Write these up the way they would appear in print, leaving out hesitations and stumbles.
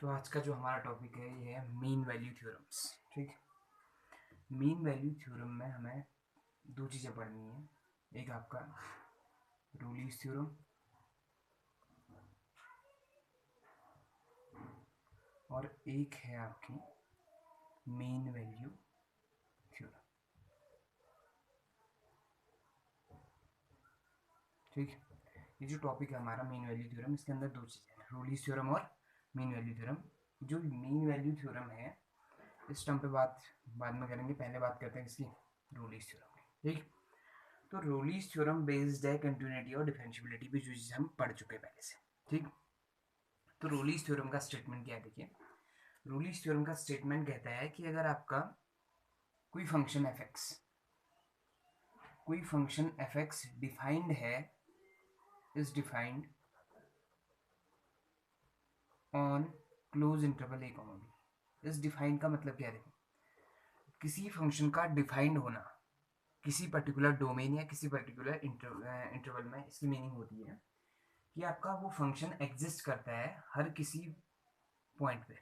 तो आज का जो हमारा टॉपिक है ये है मीन वैल्यू थ्योरम्स। ठीक, मीन वैल्यू थ्योरम में हमें दो चीज़ें पढ़नी है। एक आपका रोलीज थ्योरम और एक है आपकी मीन वैल्यू थ्योरम। ठीक, ये जो टॉपिक है हमारा मीन वैल्यू थ्योरम, इसके अंदर दो चीज़ें हैं, रोलीज थ्योरम और मीन वैल्यू थ्योरम। जो मीन वैल्यू थ्योरम है इस टर्म पे बात बाद में करेंगे, पहले बात करते हैं इसकी रोलीज थ्योरम की। ठीक, तो रोलीज थ्योरम बेस्ड है कंटिन्यूटी और डिफरेंशिएबिलिटी पे, जो चीज़ हम पढ़ चुके हैं पहले से। ठीक, तो रोलीज थ्योरम का स्टेटमेंट क्या है, देखिए। रोलीज थ्योरम का स्टेटमेंट कहता है कि अगर आपका कोई फंक्शन एफ एक्स डिफाइंड है, is defined on close interval a comma b. इस डिफाइंड का मतलब क्या है, किसी फंक्शन का डिफाइंड होना किसी पर्टिकुलर डोमेन या किसी पर्टिकुलर इंटरवल में। इसकी मीनिंग होती है कि आपका वो फंक्शन एग्जिस्ट करता है हर किसी पॉइंट पे।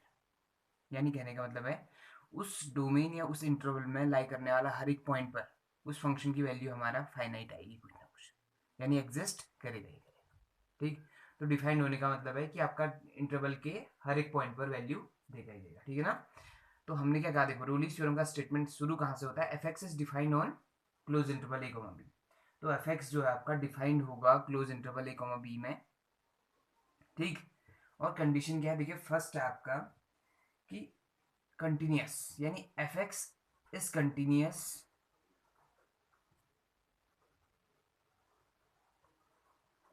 यानी कहने का मतलब है उस डोमेन या उस इंटरवल में लाई करने वाला हर एक पॉइंट पर उस फंक्शन की वैल्यू हमारा फाइनाइट आएगी, कुछ ना कुछ, यानी एग्जिस्ट करेगा ही करेगा। ठीक, तो डिफाइंड होने का मतलब है कि आपका इंटरवल के हर एक पॉइंट पर वैल्यू देगा ही देगा। ठीक है ना। तो हमने क्या कहा, देखो रोलीज थ्योरम का स्टेटमेंट शुरू कहाँ से होता है, f x is defined on close interval a comma b. तो एफ एक्स जो है आपका डिफाइंड होगा close interval a comma b में। ठीक, और कंडीशन क्या है, देखिए फर्स्ट है आपका कि कंटिन्यूस, यानी f x is continuous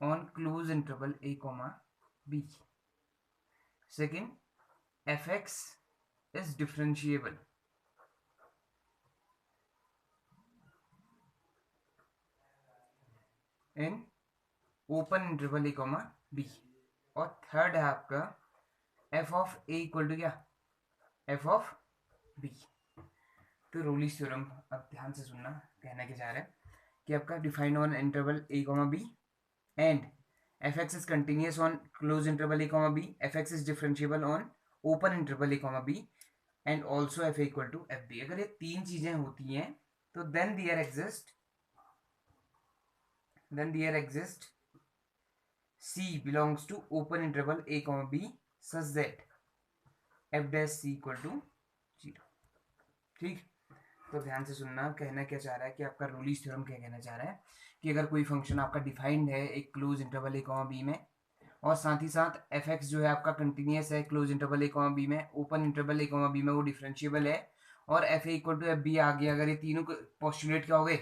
on close interval a comma b. Second, f x is differentiable in open interval a comma b. और थर्ड है आपका f of a equal to क्या, एफ ऑफ बी। तो Rolle's theorem अब ध्यान से सुनना, कहना क्या चाह रहा है कि आपका defined on interval a comma b and f x is continuous on close interval a comma b, f x is differentiable on open interval a comma b and also f equal to f b. अगर ये तीन चीजें होती हैं तो then there exist C belongs to open interval a comma b such that f dash c equal to 0। ठीक, तो ध्यान से सुनना, कहना क्या चाह रहा है कि आपका रोलीज थ्योरम क्या कहना चाह रहा है कि अगर कोई फंक्शन आपका डिफाइंड है एक close interval a comma b में, और साथ ही साथ एफ एक्स जो है आपका कंटिन्यूस है close interval a comma b में, open interval a comma b में वो डिफरेंशिएबल है, और f a equal to f b आ गया, अगर ये तीनों पोस्टुलेट क्या हो गए,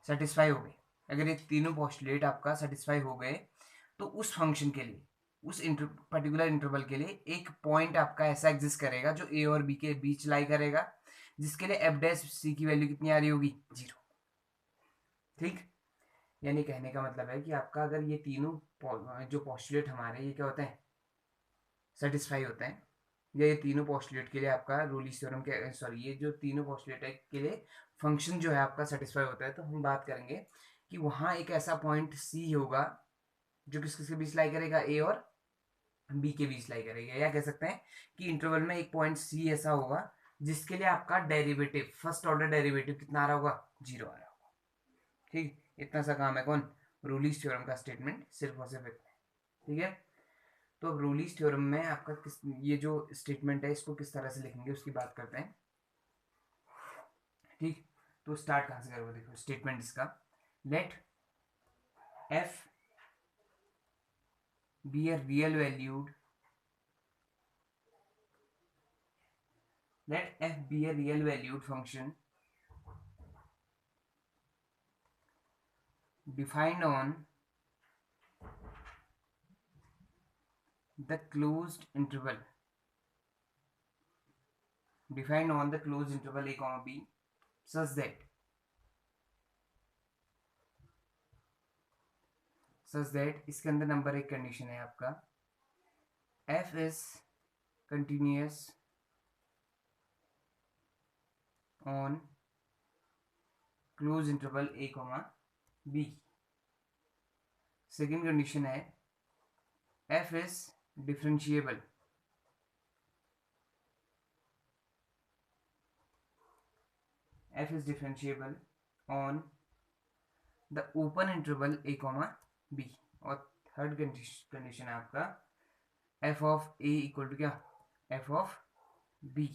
सेटिस्फाई हो गए, अगर ये तीनों पोस्टुलेट आपका सेटिस्फाई हो गए, तो उस फंक्शन के लिए उस पर्टिकुलर इंटरवल के लिए एक पॉइंट आपका ऐसा एग्जिस्ट करेगा जो ए और बी के बीच लाई करेगा, जिसके लिए एफ डैश सी की वैल्यू कितनी आ रही होगी, 0। ठीक, यानी कहने का मतलब है कि आपका अगर ये तीनों जो पोस्टुलेट हमारे ये क्या होते हैं, सेटिस्फाई होते हैं, या ये तीनों पोस्टुलेट के लिए आपका रोलीज थ्योरम के सॉरी ये जो तीनों पोस्टुलेट है के लिए फंक्शन जो है आपका सेटिस्फाई होता है, तो हम बात करेंगे कि वहां एक ऐसा पॉइंट सी होगा जो किस किसके बीच लाई करेगा, ए और बी के बीच लाई करेगा, या कह सकते हैं कि इंटरवल में एक पॉइंट सी ऐसा होगा जिसके लिए आपका डेरिवेटिव, फर्स्ट ऑर्डर डेरिवेटिव कितना आ रहा होगा, 0 आ रहा होगा। ठीक, इतना सा काम है कौन, रोलीज थ्योरम का स्टेटमेंट, सिर्फ और सिर्फ इतना। ठीक है, तो अब रोलीज थ्योरम में आपका ये जो स्टेटमेंट है इसको किस तरह से लिखेंगे उसकी बात करते हैं। ठीक, तो स्टार्ट कहां से करोगे, देखो स्टेटमेंट इसका, let f be a real valued function defined on the closed interval a comma b such that इसके अंदर नंबर एक कंडीशन है आपका, f is continuous on close interval a comma b। Second condition है f is differentiable f is differentiable on the open interval a comma b, और third condition है आपका f of a equal to क्या, f of b.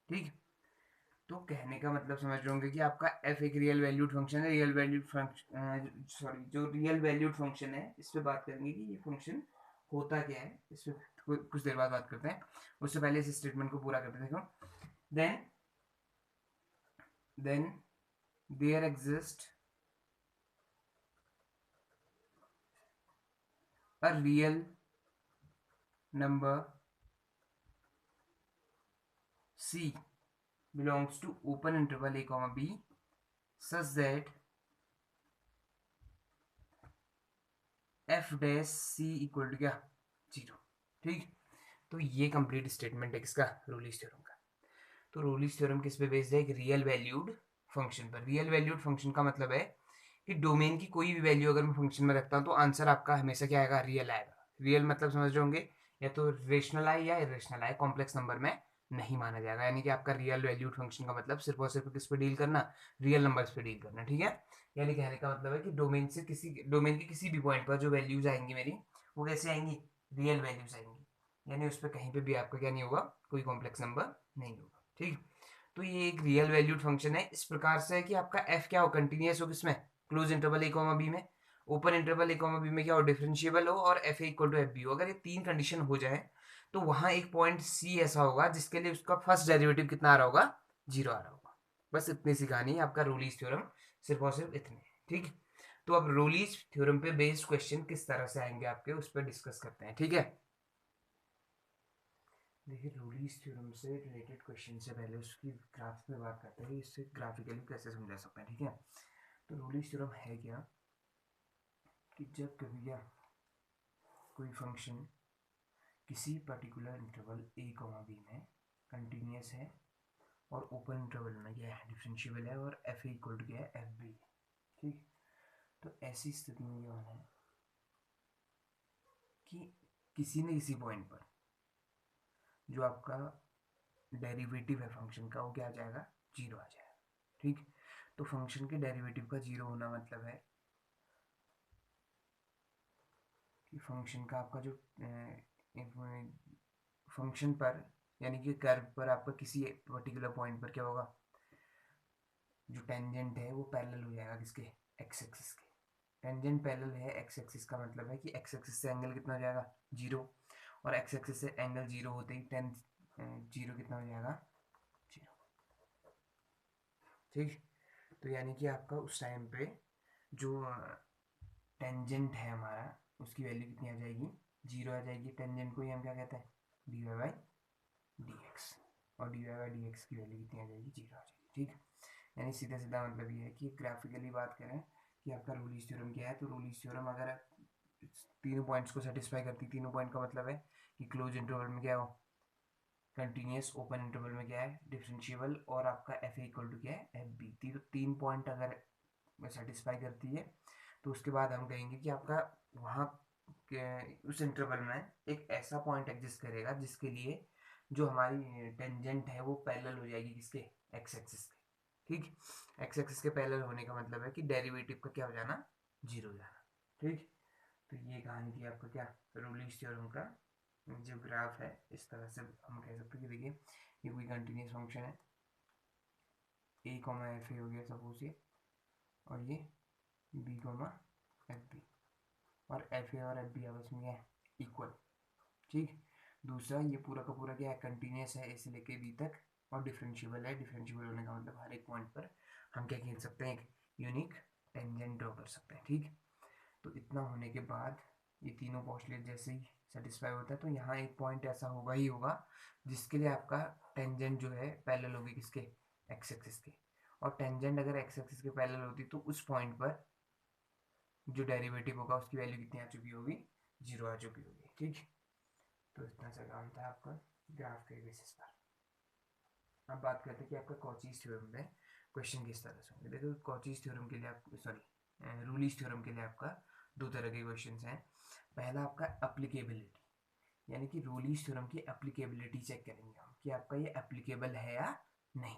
ठीक, तो कहने का मतलब समझ रहे होंगे कि आपका f एक रियल वैल्यूड फंक्शन है। रियल वैल्यूड फंक्शन, सॉरी, जो रियल वैल्यूड फंक्शन है इस पे बात करेंगे कि ये फंक्शन होता क्या है, इस पे कुछ देर बाद बात करते हैं। उससे पहले इस स्टेटमेंट को पूरा करते हैं। देखो, then there exist a real number c belongs to open interval a comma b such that f dash c equal to क्या, 0। ठीक, तो ये कंप्लीट स्टेटमेंट है किसका, रोलिस थ्योरम का। तो रोलिस थ्योरम किस पे बेस्ड है, एक रियल वैल्यूड फंक्शन पर। रियल वैल्यूड फंक्शन का मतलब है कि डोमेन की कोई भी वैल्यू अगर मैं फंक्शन में रखता हूँ तो आंसर आपका हमेशा क्या आएगा, रियल आएगा। रियल मतलब समझ रहे होंगे, या तो रेशनल आए या इरेशनल आए, कॉम्प्लेक्स नंबर में नहीं माना जाएगा। यानी कि आपका रियल वैल्यूड फंक्शन का मतलब सिर्फ और सिर्फ किस पे डील करना, रियल नंबर्स पे डील करना। ठीक है, यानी कहने का मतलब है कि डोमेन के किसी भी पॉइंट पर जो वैल्यूज आएंगी मेरी, वो कैसे आएंगी, रियल वैल्यूज आएंगी। यानी उस पर कहीं पे भी आपका क्या नहीं होगा, कोई कॉम्प्लेक्स नंबर नहीं होगा। ठीक, तो ये एक रियल वैल्यूड फंक्शन है। इस प्रकार से है कि आपका एफ क्या हो, कंटिन्यूस हो, किसमें, close interval a comma b में, open interval a comma b में क्या हो, डिफरेंशिएबल हो, और f a equal to f b हो। अगर ये तीन कंडीशन हो जाए तो वहां एक पॉइंट सी ऐसा होगा जिसके लिए उसका फर्स्ट डेरिवेटिव कितना आ रहा होगा, 0 आ रहा होगा। बस इतनी सी कहानी है आपका रोलीज थ्योरम, सिर्फ और सिर्फ इतने। ठीक, तो अब रोलीज थ्योरम पे बेस्ड क्वेश्चन किस तरह से आएंगे आपके, उस पर डिस्कस करते हैं। ठीक है, देखिए रोलीज थ्योरम से रिलेटेड क्वेश्चन से पहले उसकी ग्राफ पे बात करते हैं, इससे ग्राफिकली कैसे समझा सकते हैं। ठीक है, तो रोलीज थ्योरम है क्या, कि जब कभी क्या कोई फंक्शन किसी particular interval a comma b में कंटिन्यूस है और ओपन इंटरवल में क्या है, डिफरेंशिएबल है, और एफ इक्वल टू क्या है, एफ बी। ठीक, तो ऐसी स्थिति में क्या होना है कि किसी न किसी पॉइंट पर जो आपका डेरिवेटिव है फंक्शन का, वो क्या आ जाएगा, 0 आ जाएगा। ठीक, तो फंक्शन के डेरिवेटिव का 0 होना मतलब है कि फंक्शन का आपका जो फंक्शन पर, यानी कि कर्व पर आपका किसी पर्टिकुलर पॉइंट पर क्या होगा, जो टेंजेंट है वो पैरेलल हो जाएगा किसके, एक्स एक्सिस के। टेंजेंट पैरेलल है एक्स एक्सिस का मतलब है कि एक्स एक्सिस से एंगल कितना हो जाएगा, 0, और एक्स एक्सिस से एंगल 0 होते ही टेन 0 कितना हो जाएगा, 0। ठीक, तो यानी कि आपका उस टाइम पे जो टेंजेंट है हमारा, उसकी वैल्यू कितनी आ जाएगी, 0 आ जाएगी। टेंजेंट को ही हम क्या कहते हैं, d y by d x, और d y by d x की वैल्यू कितनी आ जाएगी, 0 आ जाएगी। ठीक, यानी सीधा सीधा मतलब ये है कि ग्राफिकली बात करें कि आपका रोलीज थ्योरम क्या है, तो रोलीज थ्योरम अगर तीनों पॉइंट्स को सेटिस्फाई करती, तीनों पॉइंट का मतलब है कि क्लोज इंटरवल में क्या हो, कंटिन्यूस, ओपन इंटरवल में क्या है, डिफरेंशिएबल, और आपका एफ इक्वल टू क्या है, एफ बी। तो तीन पॉइंट अगर सेटिस्फाई करती है तो उसके बाद हम कहेंगे कि आपका वहाँ उस इंटरवल में एक ऐसा पॉइंट एग्जिस्ट करेगा जिसके लिए जो हमारी टेंजेंट है वो पैरेलल हो जाएगी किसके, एक्स एक्सिस के। ठीक, एक्स एक्सिस के पैरेलल होने का मतलब है कि डेरिवेटिव का क्या हो जाना, 0 हो जाना। ठीक, तो ये कहानी थी आपका क्या, रोलीज थ्योरम का जो ग्राफ है। इस तरह से हम कह सकते हैं कि देखिए ये कोई कंटिन्यूस फंक्शन है, ए कॉमा एफ ए हो गया सपोज ये, और ये बी कॉमा एफ बी, और एफ ए और एफ बी आपस में है इक्वल। ठीक, दूसरा ये पूरा का पूरा क्या है, कंटिन्यूस है, ए से लेके बी तक, और डिफरेंशिएबल है। डिफरेंशिएबल होने का मतलब हर एक पॉइंट पर हम क्या खेल सकते हैं, एक यूनिक टेंजेंट ड्रॉ कर सकते हैं। ठीक, तो इतना होने के बाद ये तीनों पोस्टलेट जैसे ही सेटिस्फाई होता है तो यहाँ एक पॉइंट ऐसा होगा ही होगा जिसके लिए आपका टेंजेंट जो है पैरेलल होगी किसके, एक्स एक्सिस के। और टेंजेंट अगर एक्स एक्सिस के पैरेलल होती तो उस पॉइंट पर जो डेरिवेटिव होगा उसकी वैल्यू कितनी आ चुकी होगी, 0 आ चुकी होगी। ठीक, तो इतना सा काम था आपका ग्राफ के बेसिस पर। अब बात करते हैं कि आपका कॉचीज थ्योरम में क्वेश्चन किस तरह से होंगे। देखो कॉचीज थ्योरम के लिए आप, सॉरी, रूलीज थ्योरम के लिए आपका दो तरह के क्वेश्चन हैं। पहला आपका एप्लीकेबिलिटी, यानी कि रूलीज थ्योरम की एप्लीकेबिलिटी चेक करेंगे हम कि आपका ये एप्लीकेबल है या नहीं।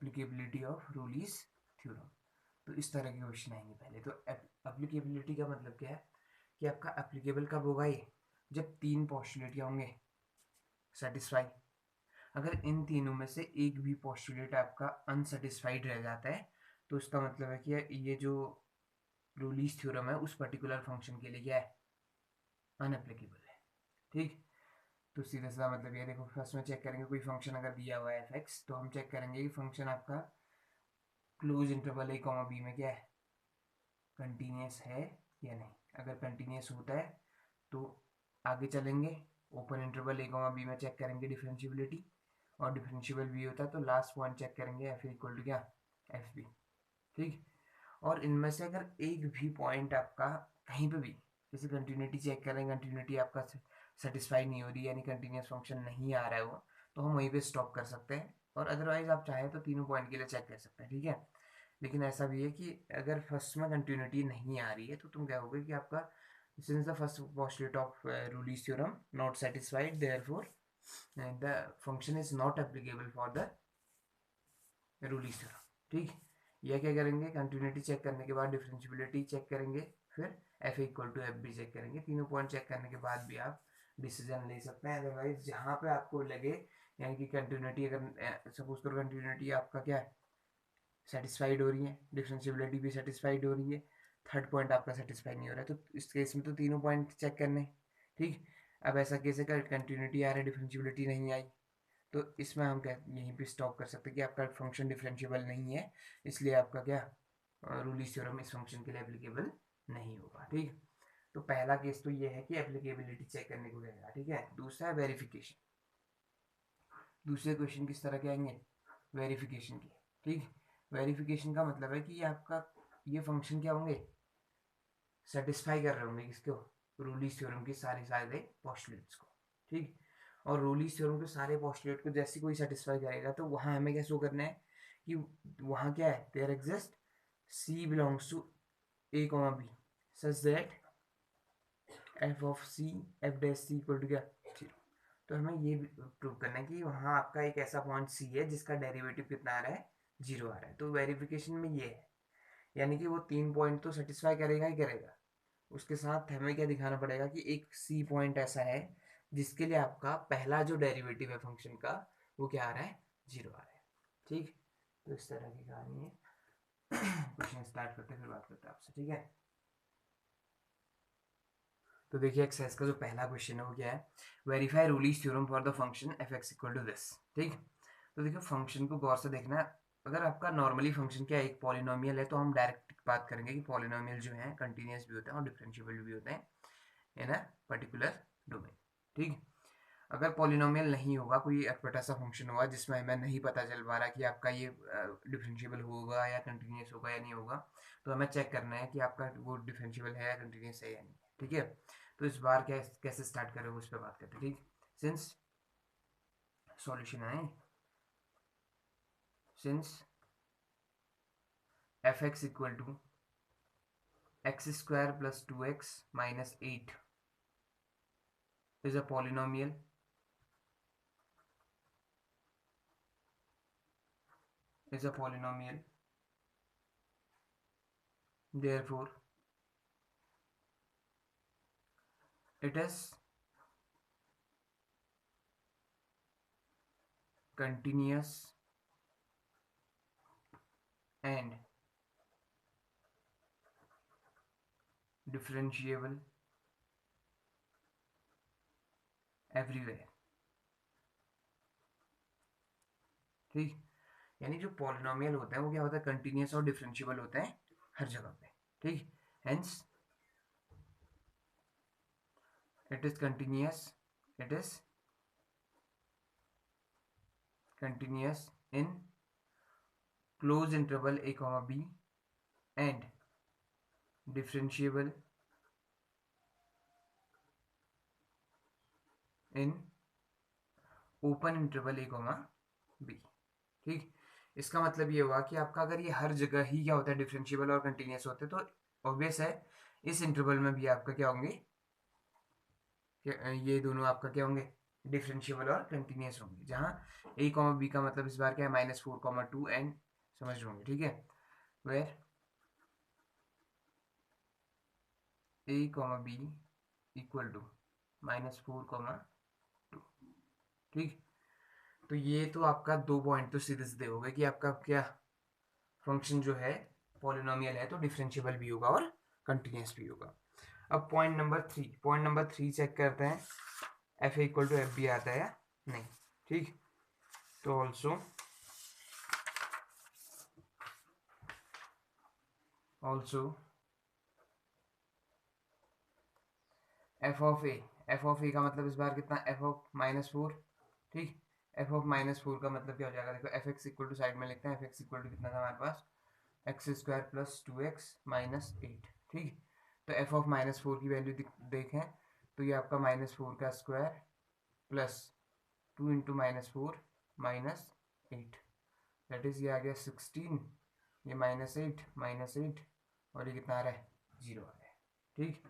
Applicability of Rolle's theorem. तो इस तरह के क्वेश्चन आएंगे पहले। तो एप्लीकेबिलिटी का मतलब क्या है कि आपका एप्लीकेबल कब होगा ये, जब तीन पॉस्टुलेट क्या होंगे, सेटिस्फाई। अगर इन तीनों में से एक भी पॉस्टुलेट आपका अनसेटिस्फाइड रह जाता है तो इसका मतलब है कि ये जो रोलीज थ्योरम है उस पर्टिकुलर फंक्शन के लिए क्या है, अनएप्लीकेबल है। ठीक, तो सीधा सा मतलब ये देखो, फर्स्ट में चेक करेंगे कोई फंक्शन अगर दिया हुआ है एफ एक्स, तो हम चेक करेंगे कि फंक्शन आपका close interval a comma b में क्या है, कंटिन्यूस है या नहीं। अगर कंटिन्यूस होता है तो आगे चलेंगे, open interval a comma b में चेक करेंगे डिफरेंशियबिलिटी, और डिफरेंशियबल भी होता है तो लास्ट पॉइंट चेक करेंगे एफ इक्वल टू क्या, एफ बी। ठीक, और इनमें से अगर एक भी पॉइंट आपका कहीं पे भी, जैसे कंटिन्यूटी चेक करें, कंटिन्यूटी आपका सेटिस्फाई नहीं हो रही, यानी कंटिन्यूस फंक्शन नहीं आ रहा है वो, तो हम वहीं पे स्टॉप कर सकते हैं, और अदरवाइज आप चाहे तो तीनों पॉइंट के लिए चेक कर सकते हैं। ठीक है, लेकिन ऐसा भी है कि अगर फर्स्ट में कंटिन्यूटी नहीं आ रही है तो तुम क्या होगा कि आपका since the first postulate of Rolle's theorem not satisfied, therefore the function is not applicable for the Rolle's theorem. ठीक, यह क्या करेंगे, कंटिन्यूटी चेक करने के बाद डिफरेंशियबिलिटी चेक करेंगे, फिर f equal to f b check करेंगे। तीनों पॉइंट चेक करने के बाद भी आप डिसीजन ले सकते हैं। अदरवाइज जहाँ पे आपको लगे, यानी कि कंटिन्यूटी अगर सपोज करो कंटिन्यूटी आपका क्या है, सेटिस्फाइड हो रही है, डिफरेंशियबिलिटी भी सेटिस्फाइड हो रही है, थर्ड पॉइंट आपका सेटिस्फाई नहीं हो रहा है, तो इस केस में तो तीनों पॉइंट चेक करने। ठीक, अब ऐसा केस है कंटिन्यूटी आ रहा है, डिफरेंशियबिलिटी नहीं आई, तो इसमें हम क्या यहीं पे स्टॉप कर सकते हैं कि आपका फंक्शन डिफरेंशियबल नहीं है, इसलिए आपका क्या रोलीज थ्योरम इस फंक्शन के लिए एप्लीकेबल नहीं होगा। ठीक, तो पहला केस तो ये है कि एप्लीकेबिलिटी चेक करने को कहेगा। ठीक है, दूसरा है वेरिफिकेशन। दूसरे क्वेश्चन किस तरह के आएंगे, वेरिफिकेशन के। ठीक, वेरिफिकेशन का मतलब है कि ये आपका ये फंक्शन क्या होंगे, सेटिस्फाई कर रहे होंगे किसको, रोलीज थ्योरम के सारे सारे पोस्टुलेट्स को। ठीक, और रोलीज थ्योरम के सारे पोस्टुलेट को जैसे कोई सेटिस्फाई करेगा तो वहाँ हमें क्या शो करना है कि वहाँ क्या है, there exist c belongs to a comma b such that f of c f dash c equal to क्या, जीरो। तो हमें ये प्रूव करना है कि वहाँ आपका एक ऐसा पॉइंट सी है जिसका डेरिवेटिव कितना आ रहा है, जीरो आ रहा है। तो वेरिफिकेशन में ये है, यानी कि वो तीन पॉइंट तो सेटिस्फाई करेगा ही करेगा, उसके साथ हमें क्या दिखाना पड़ेगा कि एक सी पॉइंट ऐसा है जिसके लिए आपका पहला जो डेरिवेटिव है फंक्शन का वो क्या आ रहा है, जीरो आ रहा है। ठीक, तो इस तरह की कहानी है। क्वेश्चन स्टार्ट करते फिर बात करते हैं आपसे। ठीक है, तो देखिए एक्सरसाइज का जो पहला क्वेश्चन है वो क्या है, verify Rolle's theorem for the function f x equal to this. ठीक, तो देखिए फंक्शन को गौर से देखना है। अगर आपका नॉर्मली फंक्शन क्या एक पॉलिनोमियल है तो हम डायरेक्ट बात करेंगे कि पॉलिनोमियल जो है कंटिन्यूस भी होते हैं और डिफरेंशिएबल भी होते हैं इन अ पर्टिकुलर डोमेन। ठीक, अगर पॉलिनोमियल नहीं होगा, कोई अटपटा सा फंक्शन होगा जिसमें हमें नहीं पता चल पा रहा कि आपका ये डिफरेंशिएबल होगा या कंटिन्यूस होगा या नहीं होगा, तो हमें चेक करना है कि आपका वो डिफरेंशिएबल है या कंटिन्यूस है या नहीं। ठीक है, तो इस बार कैसे स्टार्ट करें उस पर बात करते हैं। ठीक, सिंस सॉल्यूशन है, since f x equal to x square plus 2x minus 8 is a polynomial therefore it is continuous and differentiable everywhere। ठीक, यानी जो पॉलिनोमियल होता है वो क्या होता है, कंटिन्यूस और डिफरेंशिएबल होते हैं हर जगह पे। ठीक, hence it is continuous, it is continuous in closed interval a comma b and differentiable in open interval a comma b। ठीक, इसका मतलब ये हुआ कि आपका अगर ये हर जगह ही क्या होता है डिफरेंशिएबल और कंटिन्यूस होते तो ऑब्वियस है इस इंटरवल में भी आपका क्या होंगे, ये दोनों आपका क्या होंगे डिफरेंशिएबल और कंटिन्यूस होंगे, जहाँ a कॉमा बी का मतलब इस बार क्या है -4,2 एंड समझ रहे होंगे, ठीक है, where a comma b equal to -4,2, ठीक। तो ये तो आपका 2 पॉइंट तो सीधे सीधे हो गए कि आपका क्या फंक्शन जो है पॉलिनोमियल है तो डिफरेंशिएबल भी होगा और कंटिन्यूस भी होगा। अब पॉइंट नंबर थ्री चेक करते हैं, f equal to f b आता है या नहीं, ठीक। तो ऑल्सो एफ ऑफ ए का मतलब इस बार कितना एफ ऑफ -4, ठीक। एफ ऑफ -4 का मतलब क्या हो जाएगा, देखो f x equal to side में लिखते हैं, एफ एक्स इक्वल टू कितना था हमारे पास x² प्लस 2x माइनस 8, ठीक। तो एफ ऑफ -4 की वैल्यू देखें तो ये आपका -4 का square plus 2 into -4 -8, that is ये आ गया 16, ये -8 और ये कितना आ रहा है 0 आ रहा है, ठीक।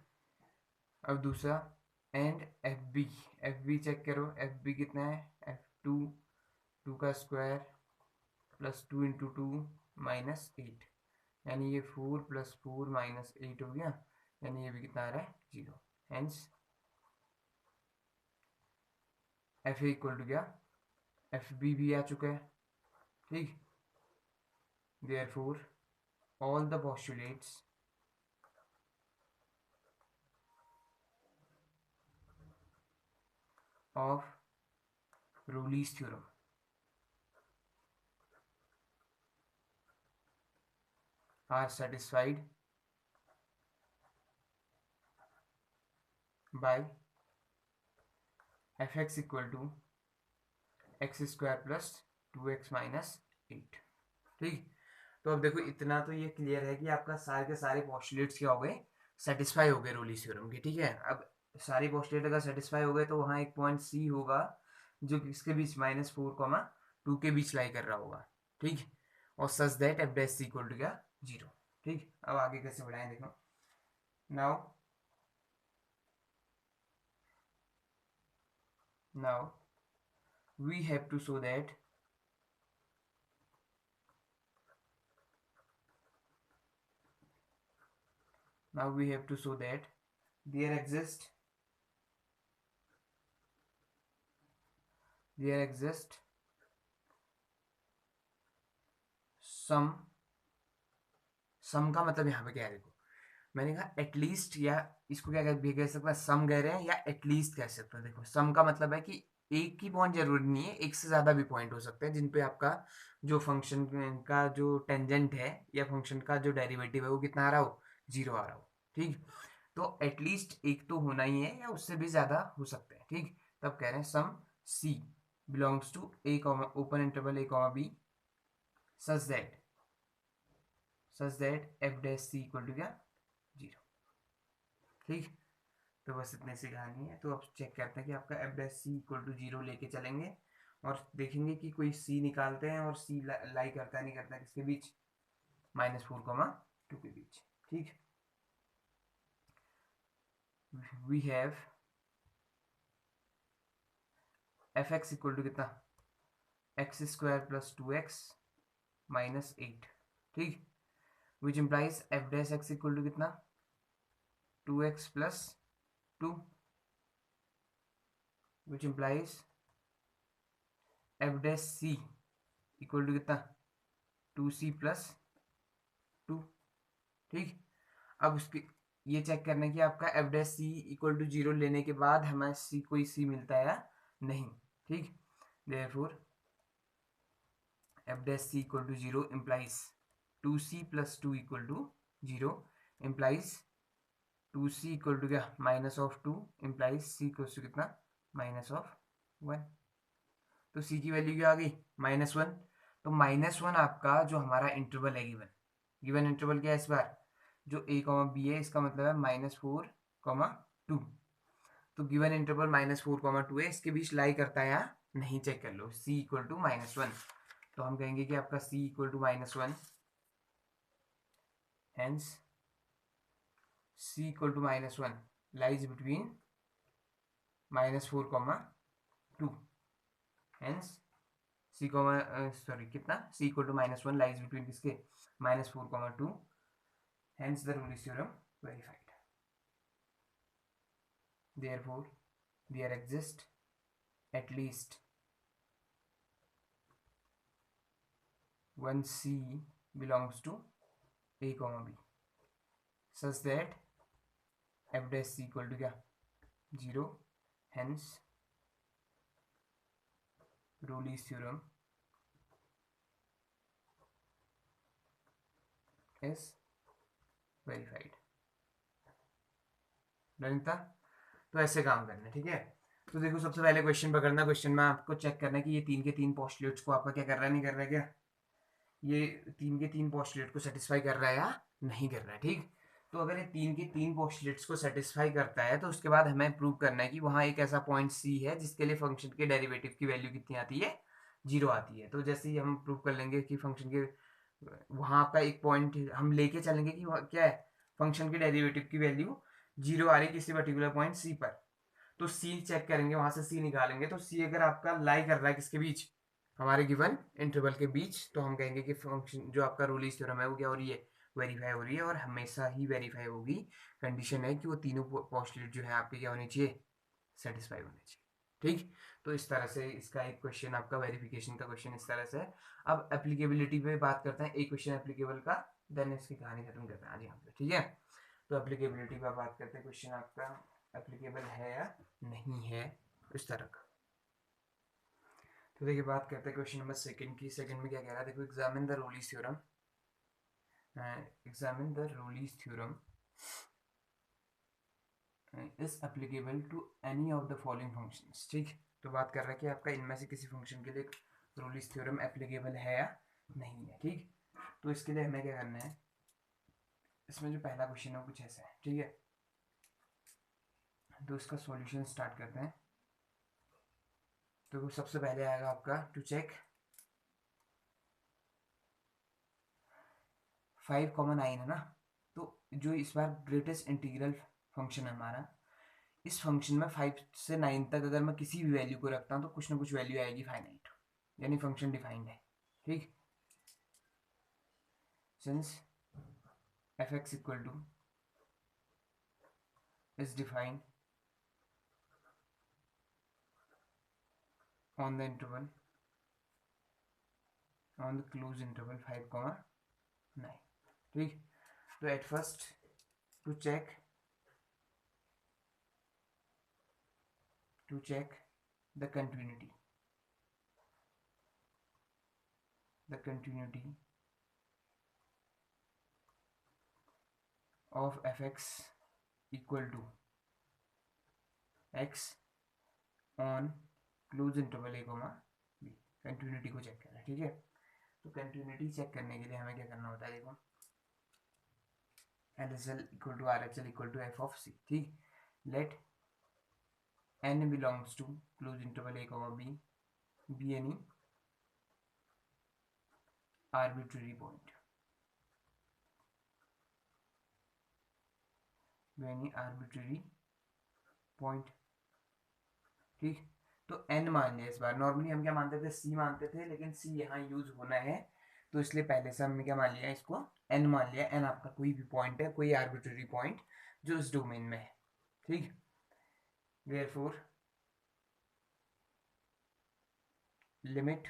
अब दूसरा एंड एफ बी चेक करो, एफ बी कितना है f2 का स्क्वायर प्लस 2 इंटू 2 -8, यानी ये 4 प्लस 4 -8 हो गया, यानी ये भी कितना आ रहा है 0, hence f a equal to क्या एफ बी भी आ चुका है, ठीक। Therefore all the postulates of Rowley's theorem are satisfied by fx equal to x² plus 2x minus 8, ठीक। तो अब देखो इतना तो ये क्लियर है कि आपका सारे के सारे पोस्टुलेट्स क्या हो गए, सेटिस्फाई हो गए रोलीज थ्योरम के, ठीक है। अब सारी पोस्टुलेट अगर सेटिस्फाई हो गए तो वहाँ एक पॉइंट सी होगा जो इसके बीच -4,2 के बीच लाई कर रहा होगा, ठीक। और such that f dash c equal to क्या 0, ठीक। अब आगे कैसे बढ़ाएं देखो, now we have to show that there exist सम का मतलब यहाँ पे क्या है, देखो मैंने कहा एटलीस्ट, या इसको क्या भी कह सकता है, सम कह रहे हैं या एटलीस्ट कह सकते हैं। देखो सम का मतलब है कि एक ही पॉइंट जरूरी नहीं है, एक से ज्यादा भी पॉइंट हो सकते हैं जिन पे आपका जो फंक्शन का जो टेंजेंट है या फंक्शन का जो डेरिवेटिव है वो कितना आ रहा हो 0 आ रहा हो, ठीक। तो एटलीस्ट एक तो होना ही है या उससे भी ज्यादा हो सकते हैं, ठीक। तब कह रहे हैं some c belongs to a comma open interval a comma b such that f dash c equal to क्या 0, ठीक। तो बस इतने सी कहानी है। तो अब चेक करते हैं कि आपका f dash c equal to 0 लेके चलेंगे और देखेंगे कि कोई सी निकालते हैं और सी लाई करता है नहीं करता है किसके बीच -4,2 के बीच, ठीक। We have f x equal to कितना x² प्लस 2x माइनस 8, ठीक। Which implies f dash x equal to कितना 2x plus 2, which implies f dash c equal to कितना 2c प्लस 2, ठीक। अब उसकी ये चेक करना है कि आपका f dash c equal to 0 लेने के बाद हमें कोई सी मिलता है या नहीं, ठीक। Therefore f dash c equal to 0 implies 2c plus 2 equal to 0 implies 2c equal to क्या -2 इम्प्लाइज c इक्वल टू कितना -1। तो c की वैल्यू क्या आ गई -1। तो -1 आपका जो हमारा इंटरवल है गिवन इंटरवल क्या है इस बार जो a कॉमा बी है, इसका मतलब है -4,2। तो गिवन इंटरवल -4,2 है, इसके बीच लाई करता है या नहीं चेक कर लो, c इक्वल टू -1। तो हम कहेंगे कि आपका c equal to -1, hence c equal to -1 lies between -4, 2, hence c comma sorry कितना c equal to -1 lies between किसके -4, 2, hence the rule is theorem verified. Therefore there exists at least one c belongs to a comma b such that f dash c equal to क्या 0, hence Rolle's theorem is verified. Done था? तो ऐसे काम करना है, ठीक है। तो देखो सबसे पहले क्वेश्चन पकड़ना, क्वेश्चन में आपको चेक करना है कि ये 3 के 3 पोस्टुलेट्स को आपका क्या कर रहा है, नहीं कर रहा है, क्या ये 3 के 3 पोस्टुलेट को सेटिस्फाई कर रहा है या नहीं कर रहा है, ठीक। तो अगर ये 3 के 3 पोस्टुलेट्स को सेटिस्फाई करता है तो उसके बाद हमें प्रूव करना है कि वहाँ एक ऐसा पॉइंट सी है जिसके लिए फंक्शन के डेरिवेटिव की वैल्यू कितनी आती है, 0 आती है। तो जैसे ही हम प्रूव कर लेंगे कि फंक्शन के वहाँ का एक पॉइंट हम लेके चलेंगे कि क्या है, फंक्शन के डेरिवेटिव की वैल्यू 0 आ रही है किसी पर्टिकुलर पॉइंट सी पर, तो सी चेक करेंगे, वहां से सी निकालेंगे। तो सी अगर आपका लाई कर रहा है किसके बीच, हमारे गिवन इंटरवल के बीच, तो हम कहेंगे कि फंक्शन जो आपका रोलीज थ्योरम है वो क्या हो रही है, वेरीफाई हो रही है। और हमेशा ही वेरीफाई होगी, कंडीशन है कि वो तीनों पोस्टुलेट जो है आपके क्या होने चाहिए, सेटिस्फाई होने चाहिए, ठीक। तो इस तरह से इसका एक क्वेश्चन आपका वेरिफिकेशन का क्वेश्चन इस तरह से है। अब एप्लीकेबिलिटी पे बात करते हैं, एक क्वेश्चन एप्लीकेबल का, देन इसकी कहानी खत्म करते हैं आज यहाँ पे, ठीक है। तो एप्लीकेबिलिटी पर बात करते हैं, क्वेश्चन आपका एप्लीकेबल है या नहीं है, इस तरह का। तो देखिए बात करते हैं क्वेश्चन नंबर सेकंड की। सेकंड में क्या कह रहा है, देखो examine the Rolle's theorem, examine the Rolle's theorem is applicable to any of the following functions, ठीक। तो बात कर रहा है कि आपका इनमें से किसी फंक्शन के लिए रोलीज थ्योरम एप्लीकेबल है या नहीं है, ठीक। तो इसके लिए हमें क्या करना है, इसमें जो पहला क्वेश्चन है वो कुछ ऐसा है, ठीक है। तो इसका सॉल्यूशन स्टार्ट करते हैं। तो सबसे पहले आएगा आपका टू चेक 5,9 है ना। तो जो इस बार ग्रेटेस्ट इंटीग्रल फंक्शन है हमारा, इस फंक्शन में 5 से 9 तक अगर मैं किसी भी वैल्यू को रखता हूँ तो कुछ ना कुछ वैल्यू आएगी फाइनाइट, यानी फंक्शन डिफाइंड है, ठीक। Since f x equal to is defined on the interval, on the close interval 5,9, ठीक। तो at first to check the continuity of fx equal to x on close interval a, b, continuity को check करना है, ठीक है। तो continuity check करने के लिए हमें क्या करना होता है, देखो LHL equal to RHL equal to f of c, ठीक। Let n belongs to close interval a, b be any arbitrary point, ठीक। तो n मान लिया इस बार, नॉर्मली हम क्या मानते थे, c मानते थे, लेकिन c यहाँ यूज होना है तो इसलिए पहले से हमने क्या मान लिया, इसको n मान लिया। n आपका कोई भी पॉइंट है, कोई आर्बिट्ररी पॉइंट जो इस डोमेन में है, ठीक। Therefore limit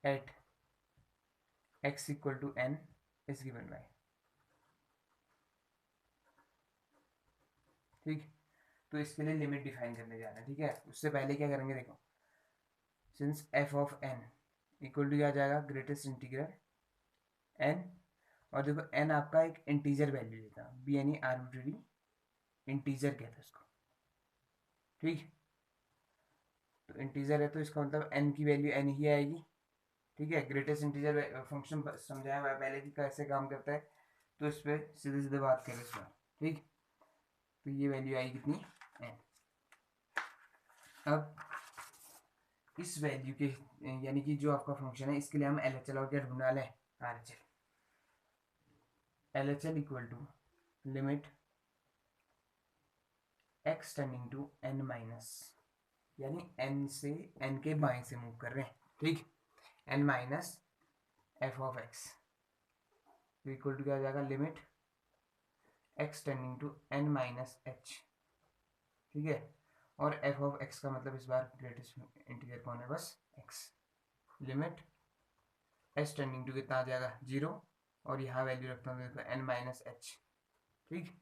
at x equal to n is given by, ठीक। तो इसके लिए लिमिट डिफाइन करने जा रहे हैं, ठीक है। उससे पहले क्या करेंगे, देखो since f of n equal to क्या आ जाएगा, ग्रेटेस्ट इंटीग्रल n, और देखो n आपका एक इंटीजर वैल्यू देता है, बी यानी आर्बिट्ररी इंटीजर कहते हैं उसको, ठीक। तो इंटीजर है तो इसका मतलब n की वैल्यू n ही आएगी, ठीक है। ग्रेटेस्ट इंटीजर फंक्शन समझाया हुआ है पहले कि कैसे काम करता है, तो इस पर सीधे सीधे बात करें इस बार, ठीक। तो ये वैल्यू आई कितनी, n। अब इस वैल्यू के यानी कि जो आपका फंक्शन है इसके लिए हम LHL और क्या ढूंढना है, RHL। LHL equal to limit x tending to n minus, यानी n से n के बाएं से मूव कर रहे हैं, ठीक, n minus f of x equal to क्या हो जाएगा, limit x tending to n minus h, ठीक है। और एफ ऑफ एक्स का मतलब इस बार ग्रेटेस्ट इंटीजर कौन है, बस x, limit h tending to कितना आ जाएगा 0, और यहाँ वैल्यू रखता हूँ देखो n माइनस h, ठीक।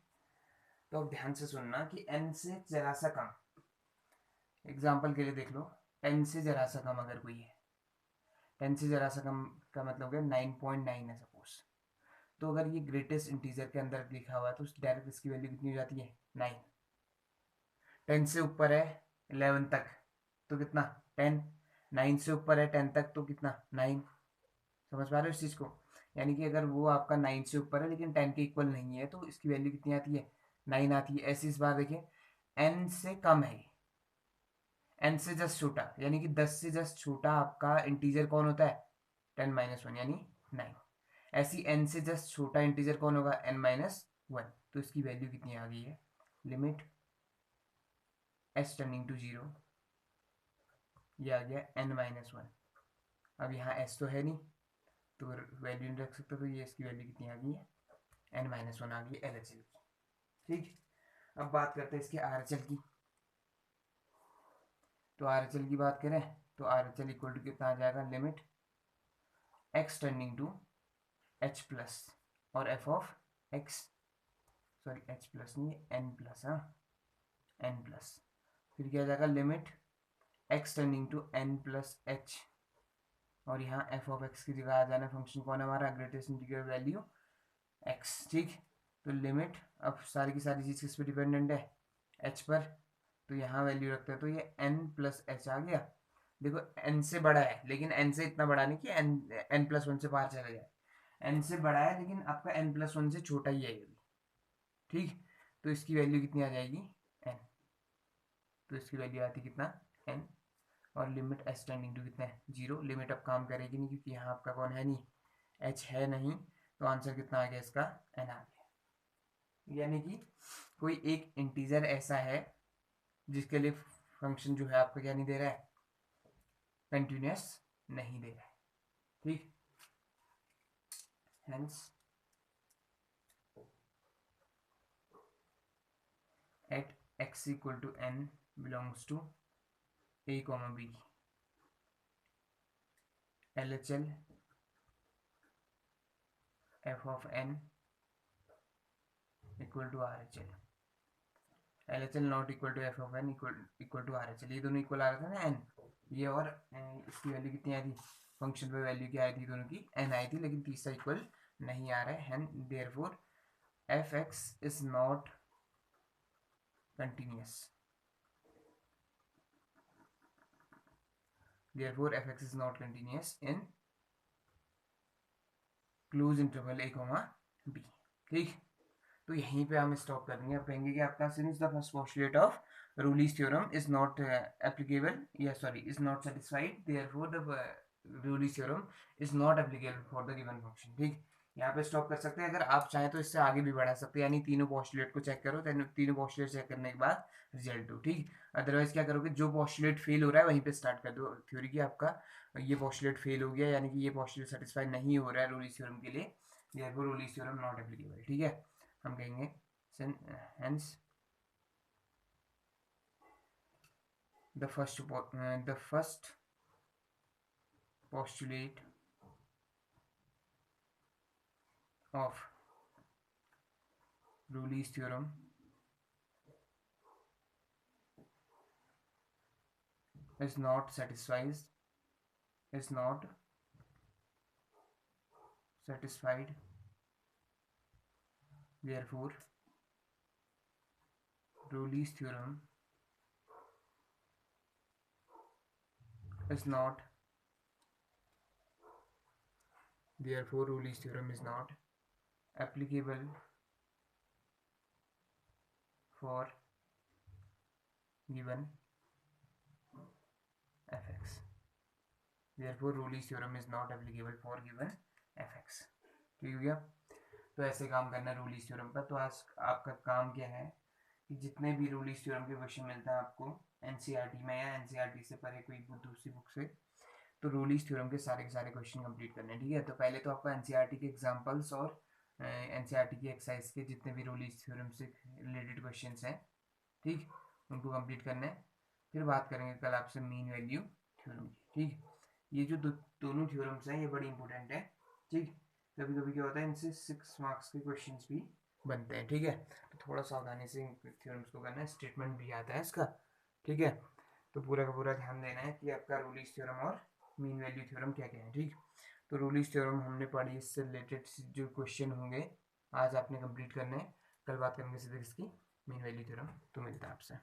तो अब ध्यान से सुनना कि n से जरा सा कम, एग्जाम्पल के लिए देख लो, 10 से जरा सा कम अगर कोई है, 10 से जरा सा कम का मतलब क्या, 9.9 है सपोज, तो अगर ये ग्रेटेस्ट इंटीजर के अंदर लिखा हुआ है तो डायरेक्ट इसकी वैल्यू कितनी हो जाती है 9। 10 से ऊपर है 11 तक तो कितना 10, 9 से ऊपर है 10 तक तो कितना 9, समझ पा रहे हो इस चीज़ को। यानी कि अगर वो आपका 9 से ऊपर है लेकिन 10 के इक्वल नहीं है तो इसकी वैल्यू कितनी आती है 9 आती है। ऐसी इस बार देखिए n से कम है, n से जस्ट छोटा, यानी कि 10 से जस्ट छोटा आपका इंटीजर कौन होता है 10 माइनस 1 यानी 9। ऐसी n से जस्ट छोटा इंटीजर कौन होगा n माइनस 1, तो इसकी वैल्यू कितनी आ गई है, लिमिट s टेंडिंग टू 0, ये आ गया n माइनस 1। अब यहाँ s तो है नहीं तो वैल्यू नहीं रख सकते, तो ये इसकी वैल्यू कितनी आ गई है n माइनस 1 आ गई LHL की, ठीक। अब बात करते हैं इसके RHL की। तो RHL की बात करें तो RHL इक्वल टू कितना आ जाएगा, limit x tending to h plus और f of x, sorry h plus नहीं n प्लस, हाँ n प्लस, फिर क्या आ जाएगा limit x tending to n plus h, और यहाँ f ऑफ x की जगह आ जाना फंक्शन कौन है हमारा, ग्रेटेस्ट इंटीग्रल वैल्यू x, ठीक। तो लिमिट अब सारी की सारी चीज़ किस पे डिपेंडेंट है h पर, तो यहाँ वैल्यू रखते हैं तो ये n प्लस h आ गया। देखो n से बड़ा है लेकिन n से इतना बड़ा नहीं कि n प्लस 1 से बाहर चला जाए, n से बड़ा है लेकिन आपका n प्लस 1 से छोटा ही है ये भी, ठीक। तो इसकी वैल्यू कितनी आ जाएगी n, तो इसकी वैल्यू आती कितना n, और लिमिट s टेंडिंग टू कितना है 0। लिमिट अब काम करेगी नहीं क्योंकि यहाँ आपका कौन है नहीं h है नहीं, तो आंसर कितना आ गया इसका n आ गया। यानी कि कोई एक इंटीजर ऐसा है जिसके लिए फंक्शन जो है आपका क्या नहीं दे रहा है, कंटिन्यूस नहीं दे रहा है, ठीक। Hence at x equal to n belongs to a, b, LHL f of n equal to RHL, LHL not equal to f of n equal to RHL, ये दोनों इक्वल आ रहा था ना n, ये और इसकी वैल्यू कितनी आई थी, फंक्शन पे वैल्यू क्या आई थी दोनों की n आई थी, लेकिन तीसरा इक्वल नहीं आ रहा है, and therefore fx is not continuous, therefore fx is not continuous in close interval a, b, ठीक। तो यहीं पे हम स्टॉप कर देंगे। अब कहेंगे कि आपका since the first postulate of Rolle's theorem is not applicable, या sorry is not satisfied, therefore the Rolle's theorem is not applicable for the given function, ठीक। यहाँ पे स्टॉप कर सकते हैं। अगर आप चाहें तो इससे आगे भी बढ़ा सकते हैं, यानी तीनों पोस्टुलेट को चेक करो, तीनों पोस्टुलेट चेक करने के बाद रिजल्ट दो, ठीक। अदरवाइज क्या करोगे, जो पोस्टुलेट फेल हो रहा है वहीं पे स्टार्ट कर दो थ्योरी की, आपका ये पोस्टुलेट फेल हो गया यानी कि ये पोस्टुलेट सेटिस्फाई नहीं हो रहा है रूलीज थ्योरम के लिए, देयरफॉर रूलीज थ्योरम नॉट एप्लीकेबल, ठीक है। हम कहेंगे hence the first postulate of Rayleigh's theorem is not satisfied therefore Rayleigh's theorem is not applicable for given fx, therefore Rayleigh's theorem is not applicable for given fx, ठीक हो गया। तो ऐसे काम करना है रूलीज थ्योरम पर। तो आज आपका काम क्या है कि जितने भी रूलीज थ्योरम के क्वेश्चन मिलते हैं आपको एनसीईआरटी में या एनसीईआरटी से परे कोई दूसरी बुक से, तो रूलीज थ्योरम के सारे क्वेश्चन कंप्लीट करने हैं। ठीक है, तो पहले तो आपको एनसीईआरटी के एग्जांपल्स और एनसीईआरटी की एक्सरसाइज के जितने भी रूलीज थ्योरम से रिलेटेड क्वेश्चंस हैं, ठीक, उनको कंप्लीट करना है। फिर बात करेंगे कल आपसे मीन वैल्यू थ्योरम की। ठीक, ये जो दोनों थ्योरम्स हैं ये बड़ी इंपॉर्टेंट है। ठीक, कभी कभी क्या होता है इनसे 6 मार्क्स के क्वेश्चंस भी बनते हैं। ठीक है, तो थोड़ा सावधानी से थ्योरम्स को करना है, स्टेटमेंट भी आता है इसका। ठीक है, तो पूरा का पूरा ध्यान देना है कि आपका रूलीज थ्योरम और मीन वैल्यू थ्योरम क्या क्या है। ठीक, तो रूलीज थ्योरम हमने पढ़ी, इससे रिलेटेड जो क्वेश्चन होंगे आज आपने कंप्लीट करने हैं। कल बात करेंगे सीधे इसकी मीन वैल्यू थ्योरम। तो मिलता है आपसे।